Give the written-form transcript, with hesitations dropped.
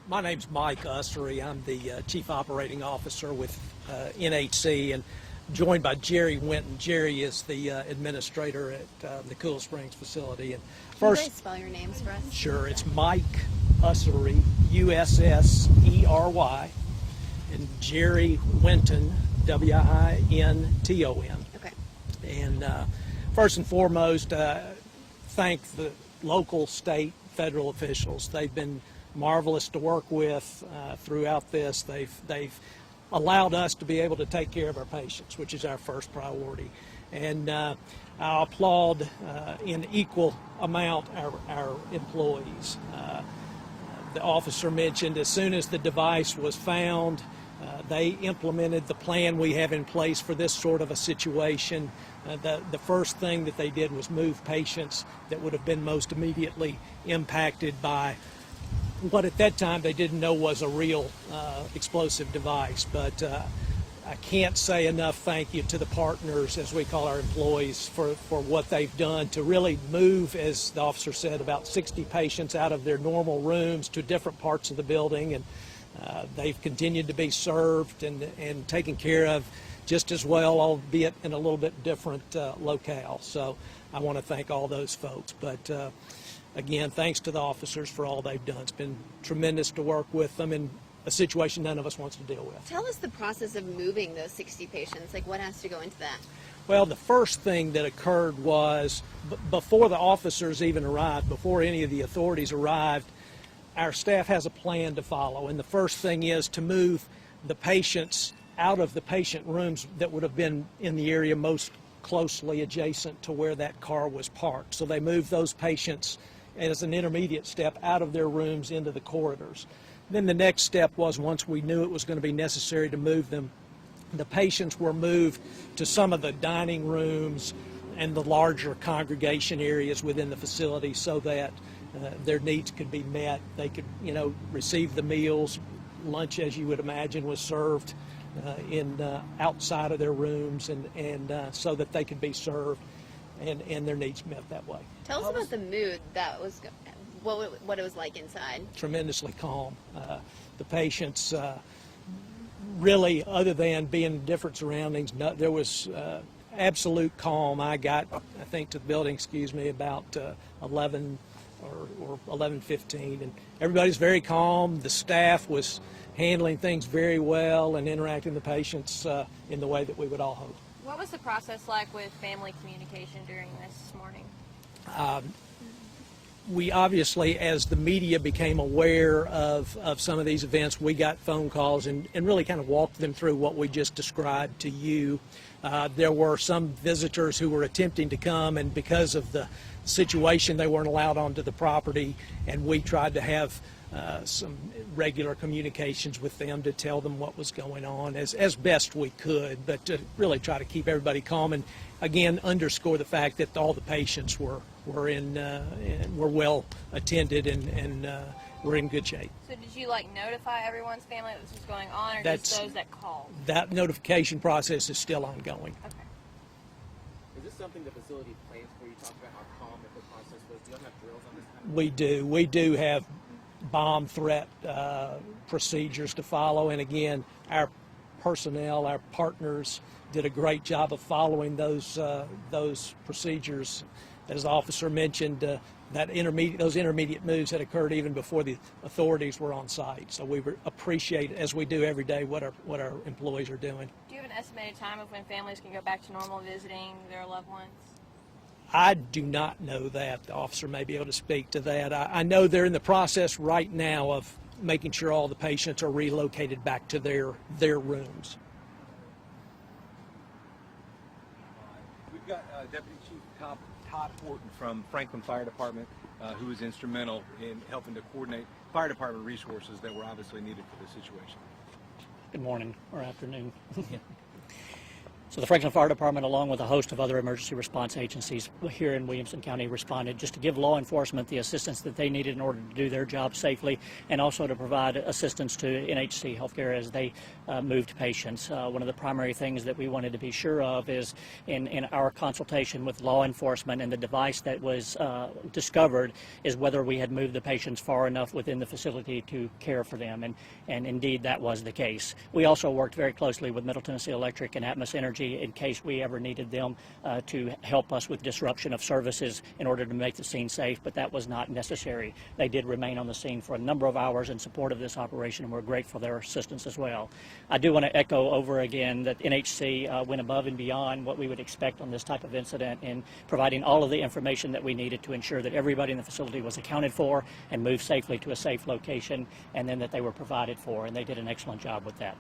My name's Mike Ussery. I'm the Chief Operating Officer with NHC, and joined by Jerry Winton. Jerry is the administrator at the Cool Springs facility. And first, can you guys spell your names for us? Sure. It's Mike Ussery, U-S-S-E-R-Y, and Jerry Winton, W-I-N-T-O-N. Okay. And first and foremost, thank the local, state, federal officials. They've been marvelous to work with throughout this. They've allowed us to be able to take care of our patients, which is our first priority. And I applaud in equal amount our employees. The officer mentioned as soon as the device was found, they implemented the plan we have in place for this sort of a situation. The first thing that they did was move patients that would have been most immediately impacted by what at that time they didn't know was a real explosive device. But I can't say enough thank you to the partners, as we call our employees, for what they've done to really move, as the officer said, about 60 patients out of their normal rooms to different parts of the building. And they've continued to be served and taken care of just as well, albeit in a little bit different locale. So I want to thank all those folks. But again, thanks to the officers for all they've done. It's been tremendous to work with them in a situation none of us wants to deal with. Tell us the process of moving those 60 patients. Like, what has to go into that? Well, the first thing that occurred was before the officers even arrived, before any of the authorities arrived, our staff has a plan to follow. And the first thing is to move the patients out of the patient rooms that would have been in the area most closely adjacent to where that car was parked. So they moved those patients as an intermediate step out of their rooms into the corridors. Then the next step was, once we knew it was going to be necessary to move them, the patients were moved to some of the dining rooms and the larger congregation areas within the facility so that their needs could be met. They could, receive the meals. Lunch, as you would imagine, was served outside of their rooms, and so that they could be served and their needs met that way. Tell us about the mood that was, what it was like inside. Tremendously calm. The patients really, other than being in different surroundings, there was absolute calm. I got, I think, to the building, about 11 or 11:15, and everybody's very calm. The staff was handling things very well and interacting with the patients in the way that we would all hope. What was the process like with family communication during this morning? We obviously, as the media became aware of some of these events, we got phone calls and really kind of walked them through what we just described to you. There were some visitors who were attempting to come, and because of the situation, they weren't allowed onto the property, and we tried to have some regular communications with them to tell them what was going on as best we could, but to really try to keep everybody calm and, again, underscore the fact that all the patients were well attended and were in good shape. So did you notify everyone's family that this was going on, or just those that called? That notification process is still ongoing. Okay. Is this something the facility plans for? You talked about how calm the process was. Do you have drills on this kind of We do. We do have bomb threat procedures to follow, and again, our personnel, our partners, did a great job of following those procedures. As the officer mentioned, those intermediate moves had occurred even before the authorities were on site. So we appreciate, as we do every day, what our employees are doing. Do you have an estimated time of when families can go back to normal visiting their loved ones? I do not know that. The officer may be able to speak to that. I know they're in the process right now of making sure all the patients are relocated back to their rooms. We've got Deputy Chief Todd Horton from Franklin Fire Department, who was instrumental in helping to coordinate fire department resources that were obviously needed for this situation. Good morning or afternoon. So the Franklin Fire Department, along with a host of other emergency response agencies here in Williamson County, responded just to give law enforcement the assistance that they needed in order to do their job safely, and also to provide assistance to NHC Healthcare as they moved patients. One of the primary things that we wanted to be sure of is in our consultation with law enforcement and the device that was discovered is whether we had moved the patients far enough within the facility to care for them, and indeed that was the case. We also worked very closely with Middle Tennessee Electric and Atmos Energy in case we ever needed them to help us with disruption of services in order to make the scene safe, but that was not necessary. They did remain on the scene for a number of hours in support of this operation, and we're grateful for their assistance as well. I do want to echo over again that NHC went above and beyond what we would expect on this type of incident in providing all of the information that we needed to ensure that everybody in the facility was accounted for and moved safely to a safe location, and then that they were provided for, and they did an excellent job with that.